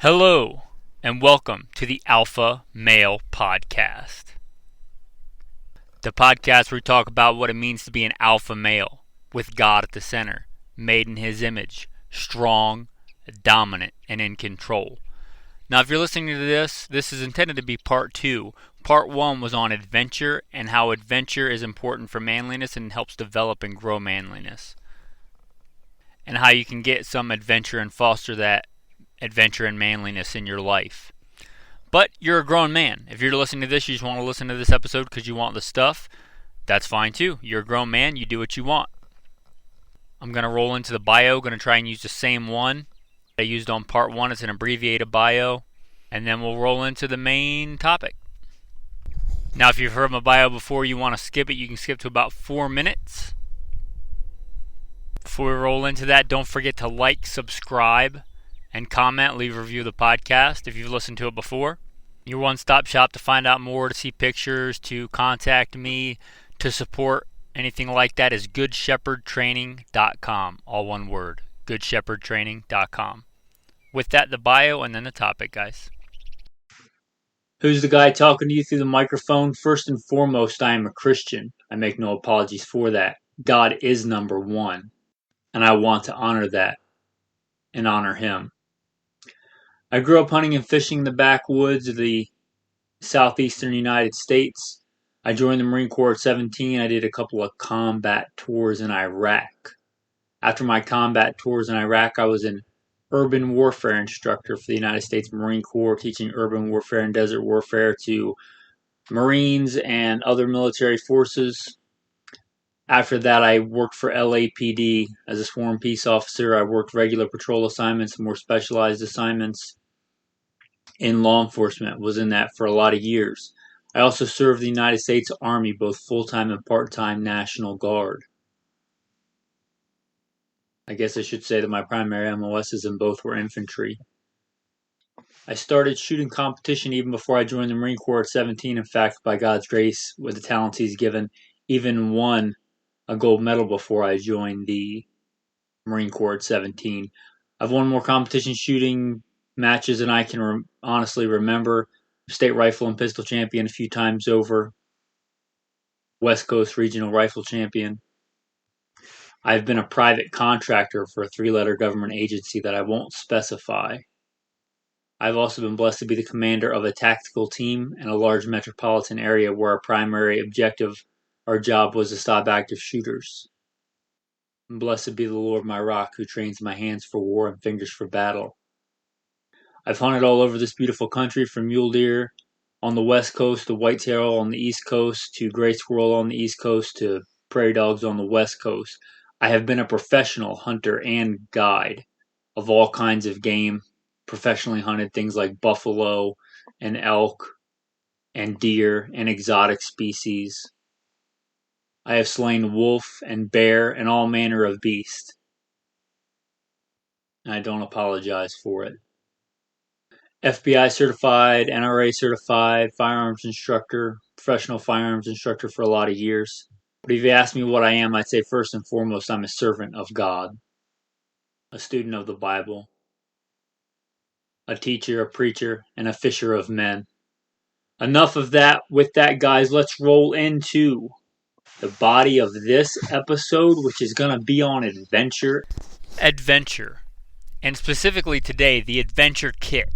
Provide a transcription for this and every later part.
Hello, and welcome to the Alpha Male Podcast. The podcast where we talk about what it means to be an alpha male, with God at the center, made in His image, strong, dominant, and in control. Now, if you're listening to this is intended to be part 2. Part 1 was on adventure and how adventure is important for manliness and helps develop and grow manliness. And how you can get some adventure and foster that adventure and manliness in your life. But you're a grown man. If you're listening to this, you just want to listen to this episode because you want the stuff, that's fine too. You're a grown man, you do what you want. I'm going to roll into the bio, going to try and use the same one I used on part 1. It's an abbreviated bio, and then we'll roll into the main topic. Now, if you've heard my bio before, you want to skip it, you can skip to about 4 minutes. Before we roll into that, don't forget to like, subscribe, and comment, leave a review of the podcast if you've listened to it before. Your one-stop shop to find out more, to see pictures, to contact me, to support anything like that is goodshepherdtraining.com. All one word, goodshepherdtraining.com. With that, the bio and then the topic, guys. Who's the guy talking to you through the microphone? First and foremost, I am a Christian. I make no apologies for that. God is number one, and I want to honor that and honor Him. I grew up hunting and fishing in the backwoods of the southeastern United States. I joined the Marine Corps at 17. I did a couple of combat tours in Iraq. After my combat tours in Iraq, I was an urban warfare instructor for the United States Marine Corps, teaching urban warfare and desert warfare to Marines and other military forces. After that, I worked for LAPD as a sworn peace officer. I worked regular patrol assignments, more specialized assignments in law enforcement, was in that for a lot of years. I also served the United States Army, both full-time and part-time National Guard. I guess I should say that my primary MOSs in both were infantry. I started shooting competition even before I joined the Marine Corps at 17. In fact, by God's grace, with the talents He's given, even won a gold medal before I joined the Marine Corps at 17. I've won more competition shooting matches than I can honestly remember. State rifle and pistol champion a few times over. West Coast regional rifle champion. I've been a private contractor for a 3-letter government agency that I won't specify. I've also been blessed to be the commander of a tactical team in a large metropolitan area where our primary objective, our job, was to stop active shooters. Blessed be the Lord my rock, who trains my hands for war and fingers for battle. I've hunted all over this beautiful country, from mule deer on the west coast to whitetail on the east coast to gray squirrel on the east coast to prairie dogs on the west coast. I have been a professional hunter and guide of all kinds of game, professionally hunted things like buffalo and elk and deer and exotic species. I have slain wolf and bear and all manner of beast. And I don't apologize for it. FBI certified, NRA certified, firearms instructor, professional firearms instructor for a lot of years. But if you ask me what I am, I'd say first and foremost, I'm a servant of God, a student of the Bible, a teacher, a preacher, and a fisher of men. Enough of that. With that, guys, let's roll into the body of this episode, which is going to be on adventure. Adventure. And specifically today, the adventure kit.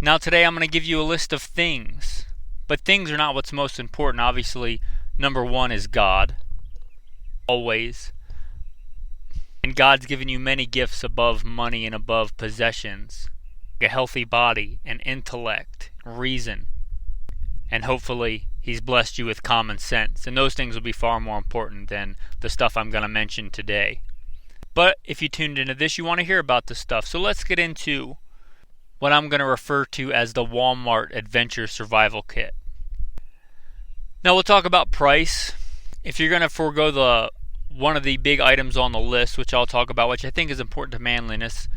Now today I'm going to give you a list of things. But things are not what's most important. Obviously, number one is God. Always. And God's given you many gifts above money and above possessions. A healthy body, and intellect, reason. And hopefully He's blessed you with common sense. And those things will be far more important than the stuff I'm going to mention today. But if you tuned into this, you want to hear about this stuff. So let's get into what I'm going to refer to as the Walmart Adventure Survival Kit. Now we'll talk about price. If you're going to forego one of the big items on the list, which I'll talk about, which I think is important to manliness,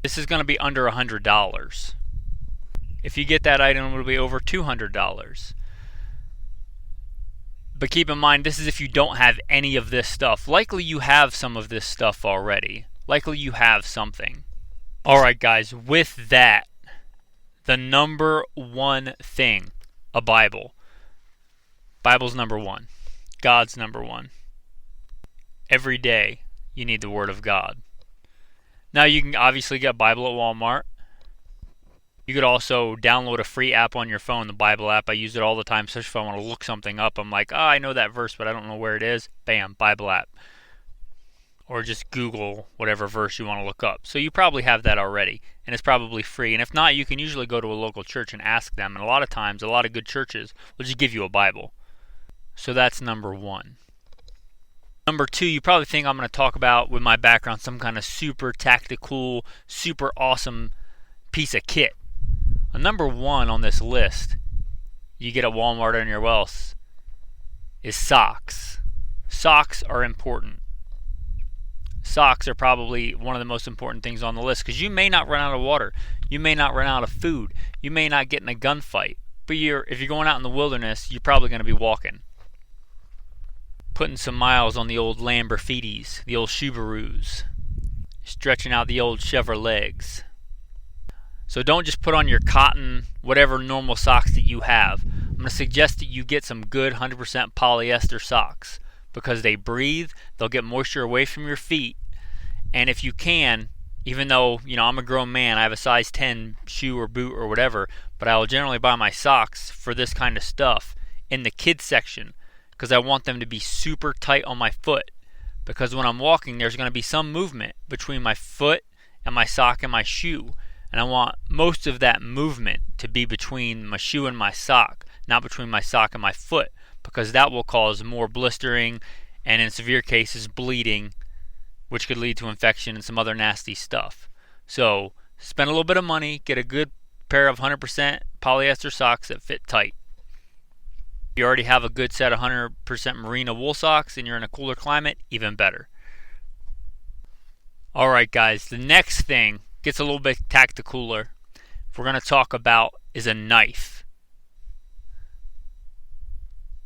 this is going to be under $100. If you get that item, it'll be over $200. But keep in mind, this is if you don't have any of this stuff. Likely you have some of this stuff already. Likely you have something. Alright guys, with that, the number one thing, a Bible. Bible's number one. God's number one. Every day you need the Word of God. Now you can obviously get a Bible at Walmart. You could also download a free app on your phone, the Bible app. I use it all the time, especially if I want to look something up. I'm like, I know that verse, but I don't know where it is. Bam, Bible app. Or just Google whatever verse you want to look up. So you probably have that already, and it's probably free. And if not, you can usually go to a local church and ask them. And a lot of times, a lot of good churches will just give you a Bible. So that's number one. Number two, you probably think I'm going to talk about, with my background, some kind of super tactical, super awesome piece of kit. Number one on this list, you get at Walmart or anywhere else, is socks. Socks are important. Socks are probably one of the most important things on the list because you may not run out of water. You may not run out of food. You may not get in a gunfight. But if you're going out in the wilderness, you're probably going to be walking. Putting some miles on the old Lamborghinis, the old Subarus. Stretching out the old Chevrolets. So don't just put on your cotton, whatever normal socks that you have. I'm going to suggest that you get some good 100% polyester socks. Because they breathe, they'll get moisture away from your feet, and if you can, even though I'm a grown man, I have a size 10 shoe or boot or whatever, but I will generally buy my socks for this kind of stuff in the kids section because I want them to be super tight on my foot, because when I'm walking there's going to be some movement between my foot and my sock and my shoe, and I want most of that movement to be between my shoe and my sock, not between my sock and my foot, because that will cause more blistering and in severe cases bleeding, which could lead to infection and some other nasty stuff. So spend a little bit of money, get a good pair of 100% polyester socks that fit tight. If you already have a good set of 100% merino wool socks and you're in a cooler climate, even better. Alright guys, the next thing gets a little bit tacticaler. We're going to talk about is a knife.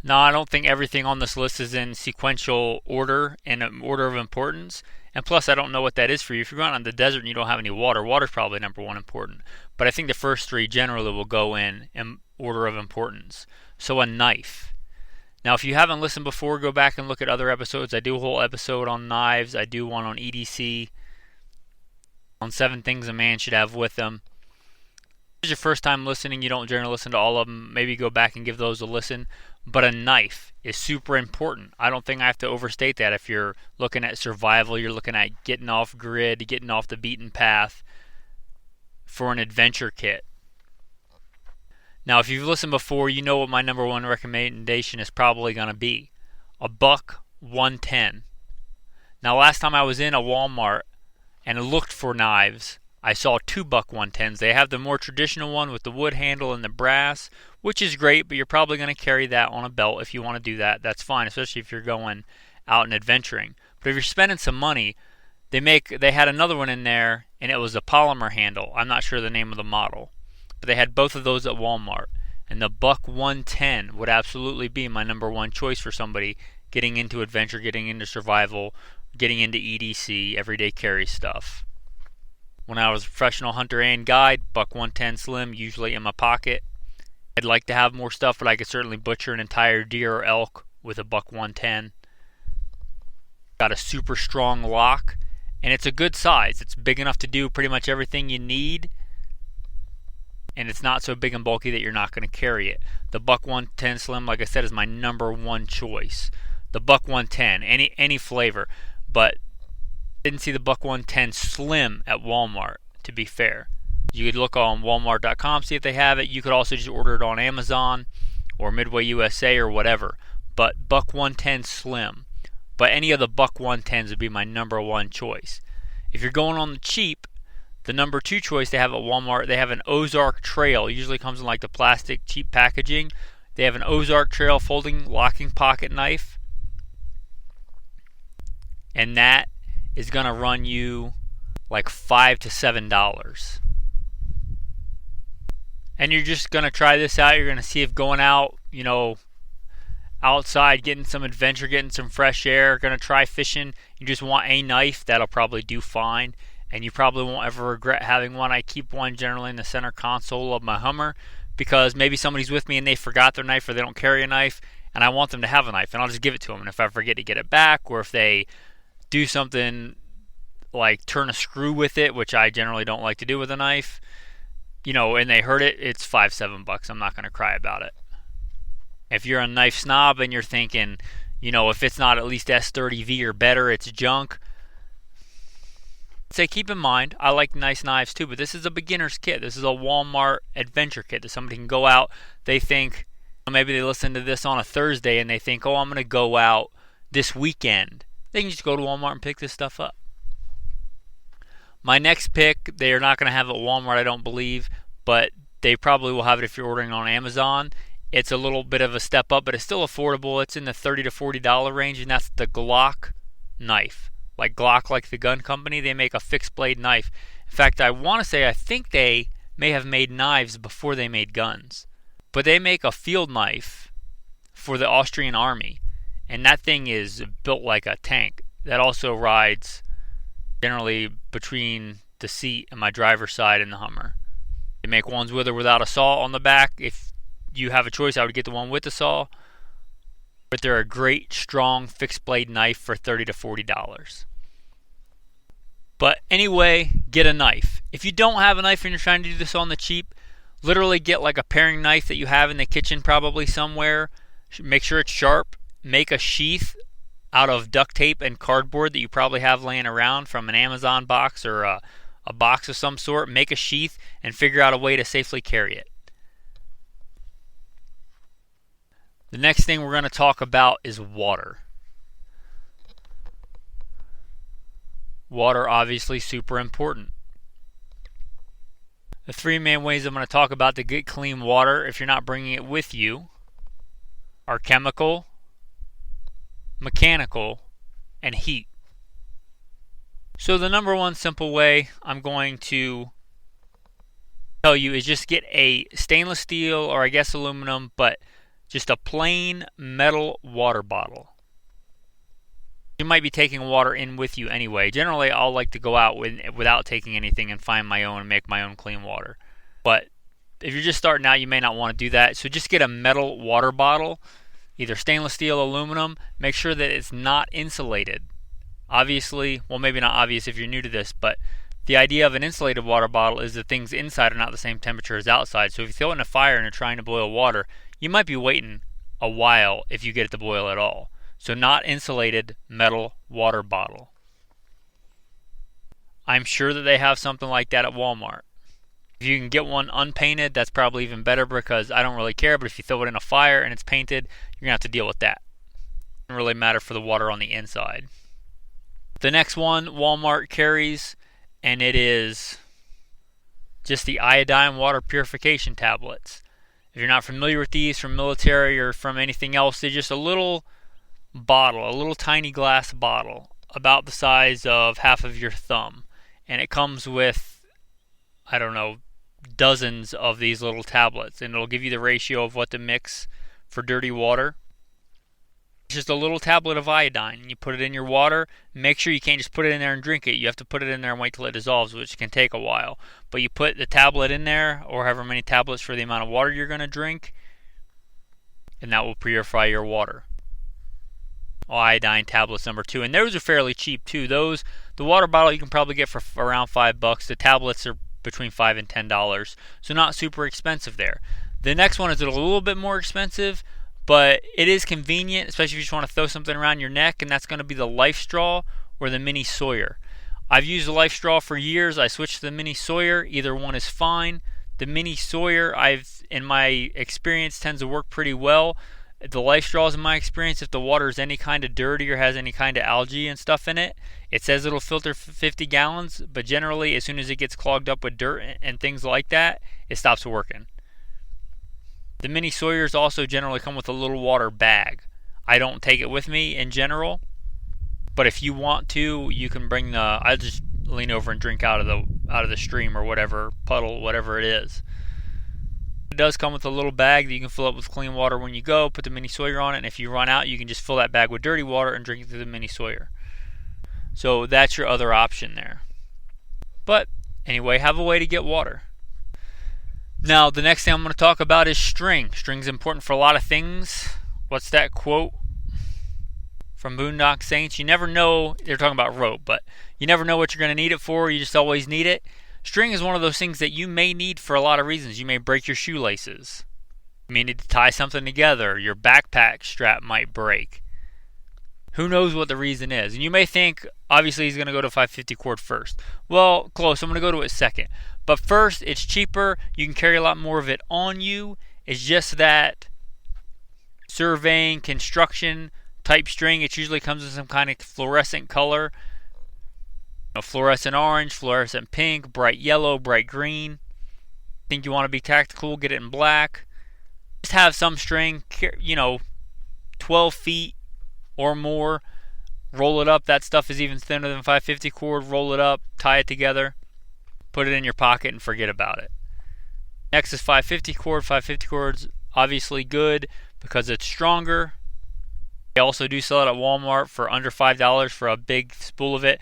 Now, I don't think everything on this list is in sequential order and order of importance. And plus, I don't know what that is for you. If you're going out in the desert and you don't have any water, water's probably number one important. But I think the first three generally will go in order of importance. So a knife. Now, if you haven't listened before, go back and look at other episodes. I do a whole episode on knives. I do one on EDC, on 7 things a man should have with them. If it's your first time listening, you don't generally listen to all of them, maybe go back and give those a listen. But a knife is super important. I don't think I have to overstate that. If you're looking at survival, you're looking at getting off grid, getting off the beaten path for an adventure kit. Now, if you've listened before, you know what my number one recommendation is probably going to be. A buck 110. Now, last time I was in a Walmart and looked for knives, I saw 2 buck 110s. They have the more traditional one with the wood handle and the brass, which is great, but you're probably going to carry that on a belt if you want to do that. That's fine, especially if you're going out and adventuring. But if you're spending some money, they had another one in there, and it was a polymer handle. I'm not sure the name of the model. But they had both of those at Walmart. And the buck 110 would absolutely be my number one choice for somebody getting into adventure, getting into survival, getting into EDC, everyday carry stuff. When I was a professional hunter and guide, buck 110 slim, usually in my pocket. I'd like to have more stuff, but I could certainly butcher an entire deer or elk with a buck 110. Got a super strong lock, and it's a good size. It's big enough to do pretty much everything you need, and it's not so big and bulky that you're not going to carry it. The buck 110 slim, like I said, is my number one choice. The buck 110, any flavor, but didn't see the buck 110 slim at Walmart, to be fair. You could look on walmart.com, see if they have it. You could also just order it on Amazon or Midway USA or whatever. But buck 110 slim. But any of the buck 110s would be my number one choice. If you're going on the cheap, the number two choice they have at Walmart, they have an Ozark Trail. It usually comes in like the plastic cheap packaging. They have an Ozark Trail folding locking pocket knife. And that is going to run you like $5 to $7. And you're just going to try this out. You're going to see if going out, outside, getting some adventure, getting some fresh air, going to try fishing, you just want a knife, that'll probably do fine. and you probably won't ever regret having one. I keep one generally in the center console of my Hummer because maybe somebody's with me and they forgot their knife or they don't carry a knife, and I want them to have a knife, and I'll just give it to them. And if I forget to get it back, or if they do something like turn a screw with it, which I generally don't like to do with a knife, and they hurt it, it's $5-7. I'm not going to cry about it. If you're a knife snob and you're thinking, if it's not at least S30V or better, it's junk, say keep in mind, I like nice knives too, but this is a beginner's kit. This is a Walmart adventure kit that somebody can go out. They think, maybe they listen to this on a Thursday and they think, I'm going to go out this weekend. They can just go to Walmart and pick this stuff up. My next pick, they are not going to have it at Walmart, I don't believe, but they probably will have it if you're ordering on Amazon. It's a little bit of a step up, but it's still affordable. It's in the $30 to $40 range, and that's the Glock Knife. Like Glock, like the gun company, they make a fixed blade knife. In fact, I think they may have made knives before they made guns. But they make a field knife for the Austrian army, and that thing is built like a tank. That also rides generally between the seat and my driver's side in the Hummer. They make ones with or without a saw on the back. If you have a choice, I would get the one with the saw. But they're a great, strong, fixed blade knife for $30 to $40. But anyway, get a knife. If you don't have a knife and you're trying to do this on the cheap, literally get like a paring knife that you have in the kitchen probably somewhere. Make sure it's sharp. Make a sheath out of duct tape and cardboard that you probably have laying around from an Amazon box or a box of some sort. Make a sheath and figure out a way to safely carry it. The next thing we're going to talk about is water. Water, obviously, super important. The three main ways I'm going to talk about to get clean water, if you're not bringing it with you, are chemical, mechanical, and heat. So the number one simple way I'm going to tell you is just get a stainless steel, or I guess aluminum, but just a plain metal water bottle. You might be taking water in with you anyway. Generally, I'll like to go out without taking anything and find my own and make my own clean water. But if you're just starting out, you may not want to do that. So just get a metal water bottle, either stainless steel, aluminum. Make sure that it's not insulated. Obviously, well, maybe not obvious if you're new to this, but the idea of an insulated water bottle is that things inside are not the same temperature as outside. So if you throw it in a fire and you're trying to boil water, you might be waiting a while if you get it to boil at all. So not insulated metal water bottle. I'm sure that they have something like that at Walmart. If you can get one unpainted, that's probably even better because I don't really care, but if you throw it in a fire and it's painted, you're going to have to deal with that. It doesn't really matter for the water on the inside. The next one Walmart carries, and it is just the Iodine water purification tablets. If you're not familiar with these from military or from anything else, they're just a little bottle, a little tiny glass bottle about the size of half of your thumb, and it comes with, dozens of these little tablets, and it'll give you the ratio of what to mix for dirty water. It's just a little tablet of iodine. You put it in your water. Make sure you can't just put it in there and drink it. You have to put it in there and wait till it dissolves, which can take a while. But you put the tablet in there, or however many tablets for the amount of water you're going to drink, and that will purify your water. Iodine tablets number 2, and those are fairly cheap too. The water bottle you can probably get for around $5. The tablets are between $5 and $10, so not super expensive there. The next one is a little bit more expensive, but it is convenient, especially if you just want to throw something around your neck, and that's going to be the Life Straw or the Mini Sawyer. I've used the Life Straw for years. I switched to the Mini Sawyer. Either one is fine. The Mini Sawyer, in my experience, tends to work pretty well. The Life Straws, in my experience, if the water is any kind of dirty or has any kind of algae and stuff in it, it says it'll filter 50 gallons, but generally, as soon as it gets clogged up with dirt and things like that, it stops working. The Mini Sawyers also generally come with a little water bag. I don't take it with me in general, but if you want to, you can bring I just lean over and drink out of the stream or whatever, puddle, whatever it is. It does come with a little bag that you can fill up with clean water when you go, put the Mini Sawyer on it, and if you run out, you can just fill that bag with dirty water and drink it through the Mini Sawyer. So that's your other option there. But anyway, have a way to get water. Now, the next thing I'm going to talk about is string. String's important for a lot of things. What's that quote from Boondock Saints? You never know, they're talking about rope, but you never know what you're going to need it for. You just always need it. String is one of those things that you may need for a lot of reasons. You may break your shoelaces. You may need to tie something together. Your backpack strap might break. Who knows what the reason is? And you may think, obviously, he's going to go to 550 cord first. Well, close. I'm going to go to it second. But first, it's cheaper. You can carry a lot more of it on you. It's just that surveying, construction type string, it usually comes in some kind of fluorescent color. Fluorescent orange, fluorescent pink, bright yellow, bright green. Think you want to be tactical, get it in black. Just have some string, 12 feet or more. Roll it up. That stuff is even thinner than 550 cord. Roll it up, tie it together, put it in your pocket, and forget about it. Next is 550 cord. 550 cord's obviously good because it's stronger. They also do sell it at Walmart for under $5 for a big spool of it.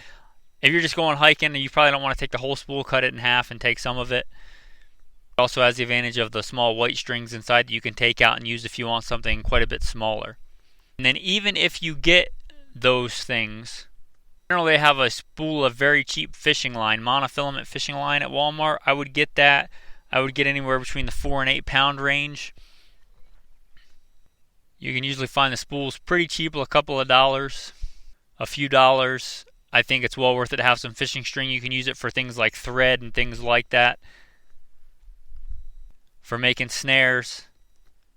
If you're just going hiking and you probably don't want to take the whole spool, cut it in half and take some of it. It also has the advantage of the small white strings inside that you can take out and use if you want something quite a bit smaller. And then even if you get those things, generally they have a spool of very cheap fishing line, monofilament fishing line at Walmart. I would get that. I would get anywhere between the 4 and 8 pound range. You can usually find the spools pretty cheap, a couple of dollars, a few dollars. I think it's well worth it to have some fishing string. You can use it for things like thread and things like that. For making snares.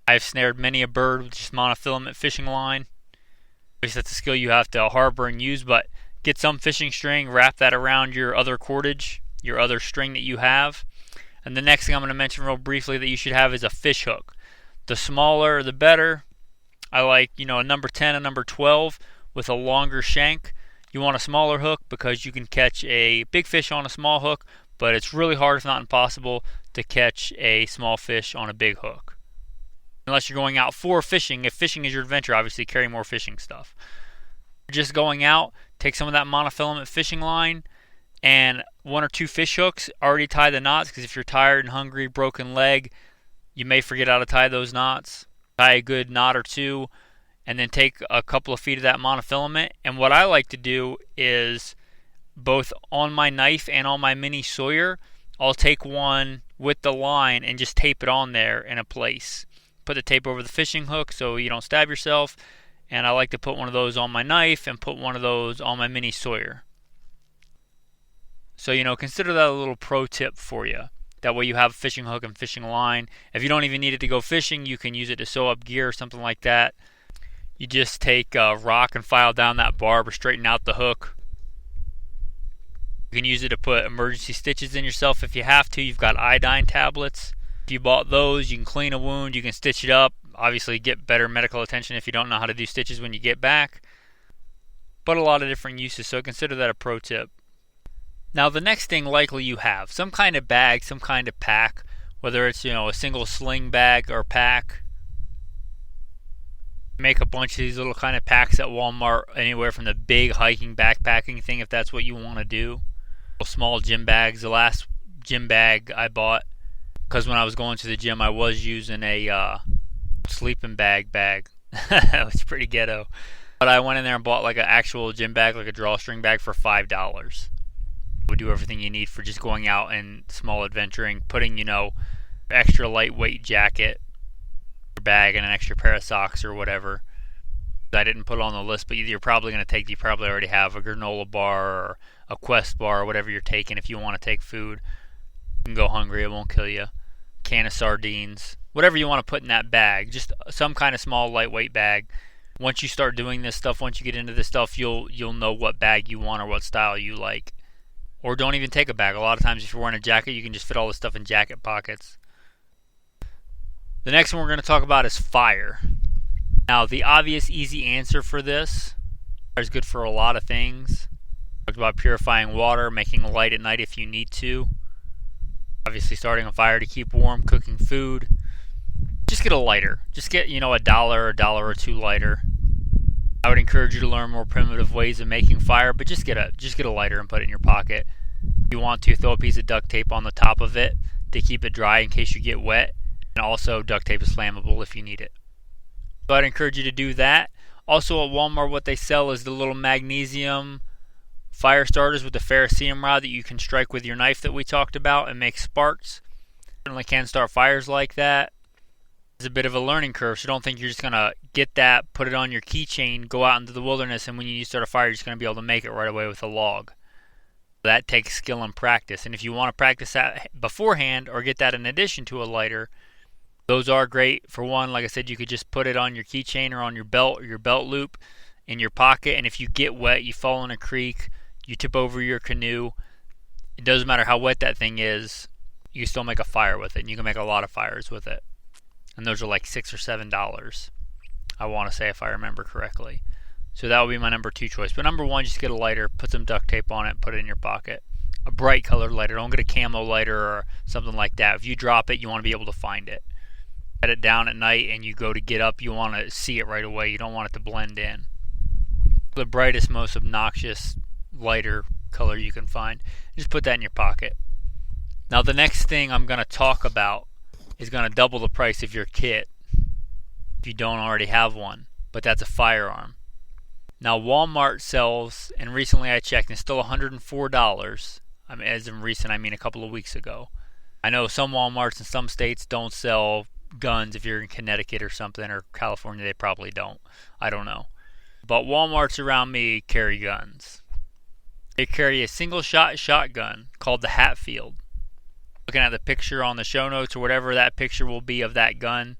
I've snared many a bird with just monofilament fishing line. At least that's a skill you have to harbor and use, but get some fishing string, wrap that around your other cordage, your other string that you have. And the next thing I'm going to mention real briefly that you should have is a fish hook. The smaller, the better. I like, a number 10, a number 12 with a longer shank. You want a smaller hook because you can catch a big fish on a small hook, but it's really hard, if not impossible, to catch a small fish on a big hook. Unless you're going out for fishing. If fishing is your adventure, obviously carry more fishing stuff. If you're just going out, take some of that monofilament fishing line and 1 or 2 fish hooks. Already tie the knots because if you're tired and hungry, broken leg, you may forget how to tie those knots. Tie a good knot or two and then take a couple of feet of that monofilament. And what I like to do is both on my knife and on my mini Sawyer, I'll take one with the line and just tape it on there in a place. Put the tape over the fishing hook so you don't stab yourself. And I like to put one of those on my knife and put one of those on my mini Sawyer. So, consider that a little pro tip for you. That way you have a fishing hook and fishing line. If you don't even need it to go fishing, you can use it to sew up gear or something like that. You just take a rock and file down that barb or straighten out the hook. You can use it to put emergency stitches in yourself if you have to. You've got iodine tablets. If you bought those, you can clean a wound, you can stitch it up. Obviously get better medical attention if you don't know how to do stitches when you get back. But a lot of different uses, so consider that a pro tip. Now the next thing likely you have, some kind of bag, some kind of pack, whether it's a single sling bag or pack. Make a bunch of these little kind of packs at Walmart, anywhere from the big hiking backpacking thing if that's what you want to do. Small gym bags. The last gym bag I bought, because when I was going to the gym I was using a sleeping bag. It was pretty ghetto. But I went in there and bought like an actual gym bag, like a drawstring bag for $5. Would do everything you need for just going out and small adventuring, putting extra lightweight jacket, bag, and an extra pair of socks or whatever. I didn't put on the list, but you're probably going to take, you probably already have a granola bar or a Quest bar or whatever you're taking if you want to take food. You can go hungry, it won't kill you. Can of sardines, whatever you want to put in that bag, just some kind of small lightweight bag. Once you start doing this stuff, once you get into this stuff, you'll know what bag you want or what style you like. Or don't even take a bag. A lot of times if you're wearing a jacket, you can just fit all this stuff in jacket pockets. The next one we're going to talk about is fire. Now, the obvious, easy answer for this is good for a lot of things. Talked about purifying water, making a light at night if you need to. Obviously, starting a fire to keep warm, cooking food. Just get a lighter. Just get, a dollar or two lighter. I would encourage you to learn more primitive ways of making fire, but just get a lighter and put it in your pocket. You want to throw a piece of duct tape on the top of it to keep it dry in case you get wet. And also, duct tape is flammable if you need it. So I'd encourage you to do that. Also at Walmart, what they sell is the little magnesium fire starters with the ferrocerium rod that you can strike with your knife that we talked about and make sparks. Certainly can start fires like that. It's a bit of a learning curve, so don't think you're just going to get that, put it on your keychain, go out into the wilderness, and when you start a fire, you're just going to be able to make it right away with a log. That takes skill and practice, and if you want to practice that beforehand or get that in addition to a lighter, those are great. For one, like I said, you could just put it on your keychain or on your belt or your belt loop in your pocket, and if you get wet, you fall in a creek, you tip over your canoe, it doesn't matter how wet that thing is, you can still make a fire with it, and you can make a lot of fires with it. And those are like $6 or $7, I want to say, if I remember correctly. So that would be my number 2 choice. But number 1, just get a lighter, put some duct tape on it, put it in your pocket. A bright colored lighter. Don't get a camo lighter or something like that. If you drop it, you want to be able to find it. Set it down at night and you go to get up, you want to see it right away. You don't want it to blend in. The brightest, most obnoxious lighter color you can find. Just put that in your pocket. Now the next thing I'm going to talk about is going to double the price of your kit if you don't already have one, but that's a firearm. Now Walmart sells, and recently I checked, and it's still $104. I mean, as in recent, I mean a couple of weeks ago. I know some Walmarts in some states don't sell guns. If you're in Connecticut or something, or California, they probably don't. I don't know. But Walmarts around me carry guns. They carry a single shot shotgun called the Hatfield. Looking at the picture on the show notes or whatever that picture will be of that gun,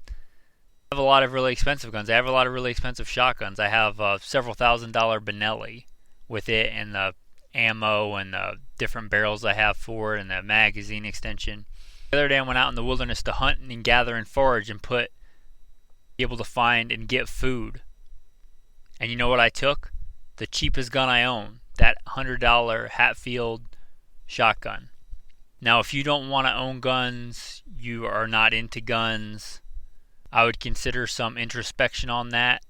I have a lot of really expensive guns. I have a lot of really expensive shotguns. I have several $1,000 Benelli with it, and the ammo and the different barrels I have for it, and the magazine extension. The other day I went out in the wilderness to hunt and gather and forage and be able to find and get food. And you know what I took? The cheapest gun I own, that $100 Hatfield shotgun. Now, if you don't want to own guns, you are not into guns, I would consider some introspection on that.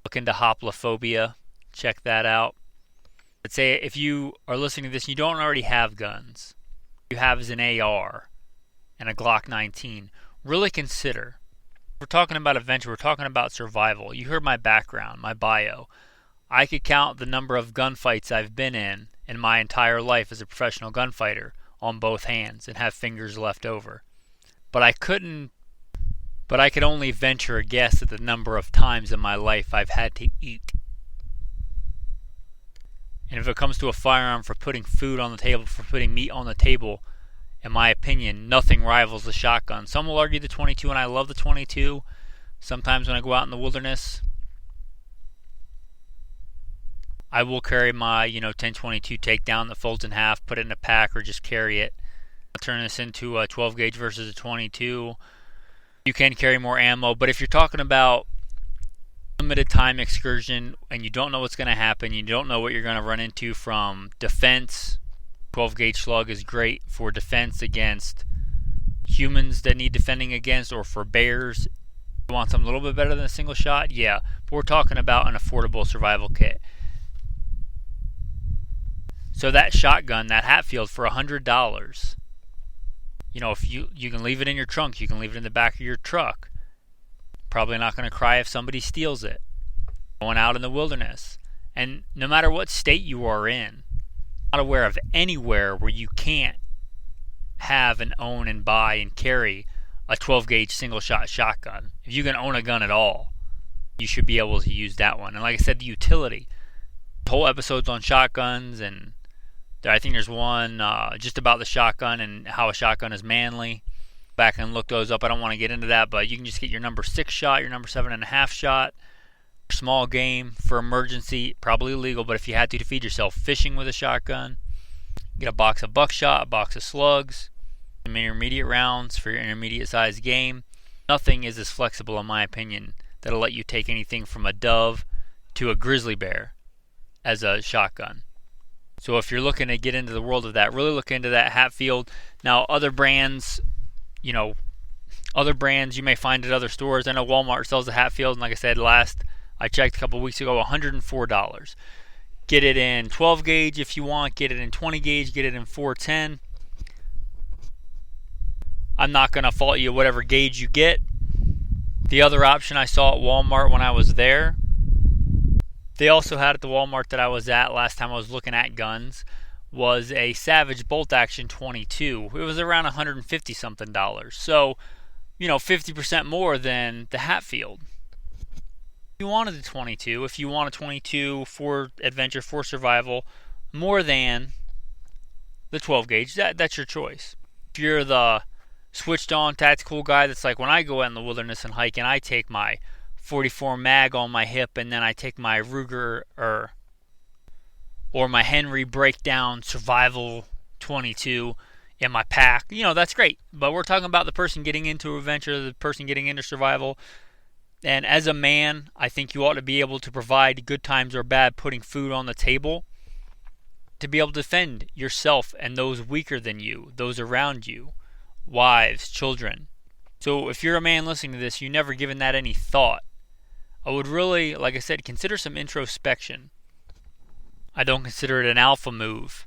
Look into hoplophobia. Check that out. Let's say if you are listening to this and you don't already have guns, you have is an AR and a Glock 19, really consider. We're talking about adventure. We're talking about survival. You heard my background, my bio. I could count the number of gunfights I've been in my entire life as a professional gunfighter on both hands and have fingers left over. But I could only venture a guess at the number of times in my life I've had to eat. And if it comes to a firearm for putting food on the table, for putting meat on the table, in my opinion, nothing rivals the shotgun. Some will argue the 22, and I love the 22. Sometimes when I go out in the wilderness, I will carry my 10-22 takedown that folds in half, put it in a pack, or just carry it. I'll turn this into a 12 gauge versus a 22. You can carry more ammo, but if you're talking about limited time excursion and you don't know what's going to happen, you don't know what you're going to run into from defense, 12 gauge slug is great for defense against humans that need defending against, or for bears. You want something a little bit better than a single shot? Yeah, but we're talking about an affordable survival kit. So that shotgun, that Hatfield, for $100, if you can leave it in your trunk, you can leave it in the back of your truck. Probably not going to cry if somebody steals it. Going out in the wilderness. And no matter what state you are in, I'm not aware of anywhere where you can't have and own and buy and carry a 12 gauge single shot shotgun. If you can own a gun at all, you should be able to use that one. And like I said, the utility. Whole episodes on shotguns, and I think there's one just about the shotgun and how a shotgun is manly. Back and look those up. I don't want to get into that, but you can just get your number 6 shot, your number 7.5 shot. Small game for emergency, probably illegal, but if you had to feed yourself, fishing with a shotgun. Get a box of buckshot, a box of slugs, some intermediate rounds for your intermediate sized game. Nothing is as flexible, in my opinion, that'll let you take anything from a dove to a grizzly bear as a shotgun. So if you're looking to get into the world of that, really look into that Hatfield. Now, other brands you may find at other stores. I know Walmart sells the Hatfield, and like I said, I checked a couple weeks ago, $104. Get it in 12 gauge if you want, get it in 20 gauge, get it in 410. I'm not going to fault you whatever gauge you get. The other option I saw at Walmart when I was there, they also had at the Walmart that I was at last time I was looking at guns, was a Savage Bolt Action 22. It was around $150 something. So, 50% more than the Hatfield. If you wanted the 22, if you want a 22 for adventure, for survival, more than the 12 gauge, that's your choice. If you're the switched on tactical guy that's like when I go out in the wilderness and hike and I take my 44 mag on my hip and then I take my Ruger or my Henry breakdown survival 22 in my pack, that's great. But we're talking about the person getting into adventure, the person getting into survival. And as a man, I think you ought to be able to provide, good times or bad, putting food on the table, to be able to defend yourself and those weaker than you, those around you, wives, children. So if you're a man listening to this, you've never given that any thought, I would really, like I said, consider some introspection. I don't consider it an alpha move.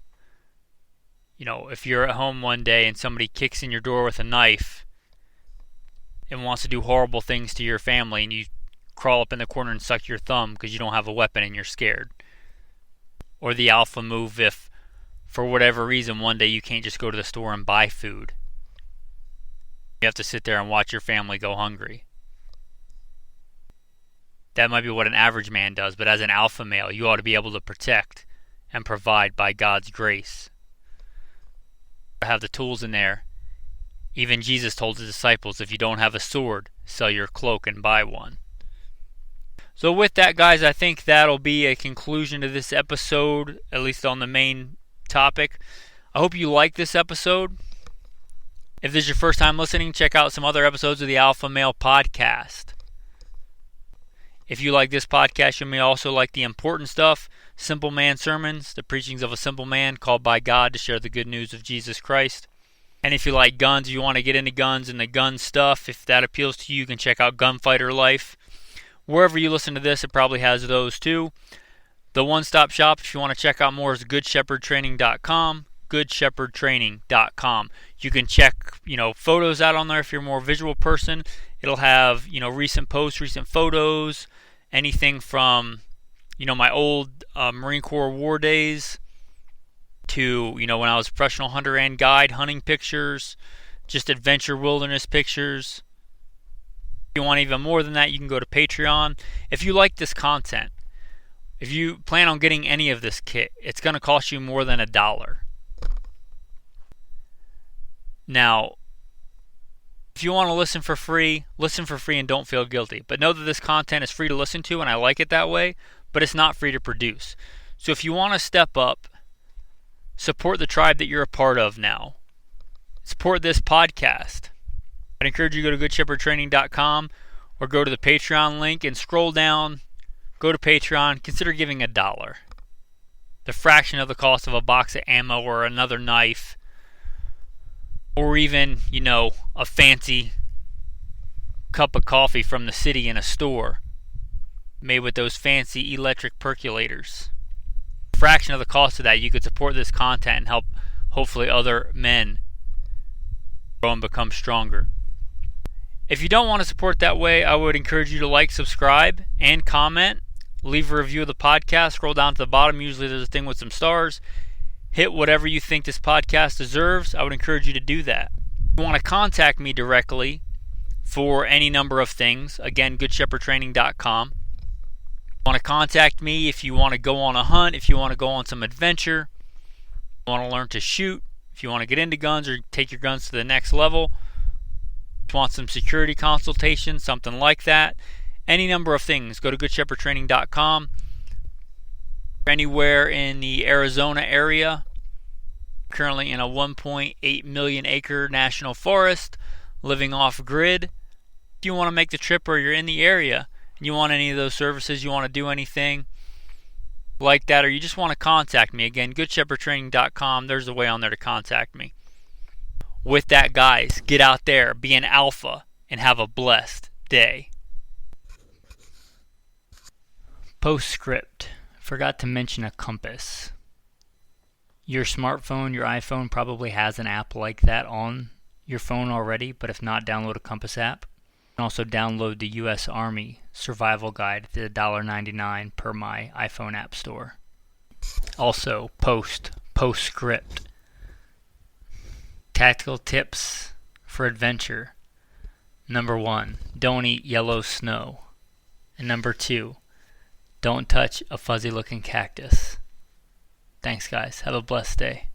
If you're at home one day and somebody kicks in your door with a knife and wants to do horrible things to your family and you crawl up in the corner and suck your thumb because you don't have a weapon and you're scared. Or the alpha move if, for whatever reason, one day you can't just go to the store and buy food. You have to sit there and watch your family go hungry. That might be what an average man does, but as an alpha male, you ought to be able to protect and provide by God's grace. Have the tools in there. Even Jesus told his disciples, if you don't have a sword, sell your cloak and buy one. So with that, guys, I think that'll be a conclusion to this episode, at least on the main topic. I hope you like this episode. If this is your first time listening, check out some other episodes of the Alpha Male Podcast. If you like this podcast, you may also like the important stuff, Simple Man Sermons, the preachings of a simple man called by God to share the good news of Jesus Christ. And if you like guns, if you want to get into guns and the gun stuff, if that appeals to you, you can check out Gunfighter Life. Wherever you listen to this, it probably has those too. The one-stop shop, if you want to check out more, is goodshepherdtraining.com. goodshepherdtraining.com. You can check, photos out on there if you're a more visual person. It'll have, recent posts, recent photos, anything from, my old Marine Corps war days to, when I was a professional hunter and guide, hunting pictures, just adventure wilderness pictures. If you want even more than that, you can go to Patreon. If you like this content, if you plan on getting any of this kit, it's going to cost you more than $1. Now, if you want to listen for free and don't feel guilty. But know that this content is free to listen to, and I like it that way, but it's not free to produce. So if you want to step up, support the tribe that you're a part of now. Support this podcast. I'd encourage you to go to goodshepherdtraining.com or go to the Patreon link and scroll down, go to Patreon, consider giving $1. The fraction of the cost of a box of ammo or another knife, or even, a fancy cup of coffee from the city in a store made with those fancy electric percolators. A fraction of the cost of that, you could support this content and help, hopefully, other men grow and become stronger. If you don't want to support that way, I would encourage you to like, subscribe, and comment. Leave a review of the podcast. Scroll down to the bottom. Usually there's a thing with some stars. Hit whatever you think this podcast deserves. I would encourage you to do that. If you want to contact me directly for any number of things, again, goodshepherdtraining.com. Want to contact me if you want to go on a hunt, if you want to go on some adventure, if you want to learn to shoot, if you want to get into guns or take your guns to the next level, if you want some security consultation, something like that, any number of things, go to goodshepherdtraining.com. Anywhere in the Arizona area, currently in a 1.8 million acre national forest, living off grid. If you want to make the trip or you're in the area and you want any of those services, you want to do anything like that, or you just want to contact me, again, goodshepherdtraining.com. There's a way on there to contact me. With that, guys, get out there, be an alpha, and have a blessed day. Postscript. Forgot to mention a compass. Your smartphone, your iPhone probably has an app like that on your phone already, but if not, download a compass app. And also download the U.S. Army Survival Guide at $1.99 per my iPhone App Store. Also, postscript. Tactical tips for adventure. Number 1, don't eat yellow snow. And number 2, don't touch a fuzzy looking cactus. Thanks guys, have a blessed day.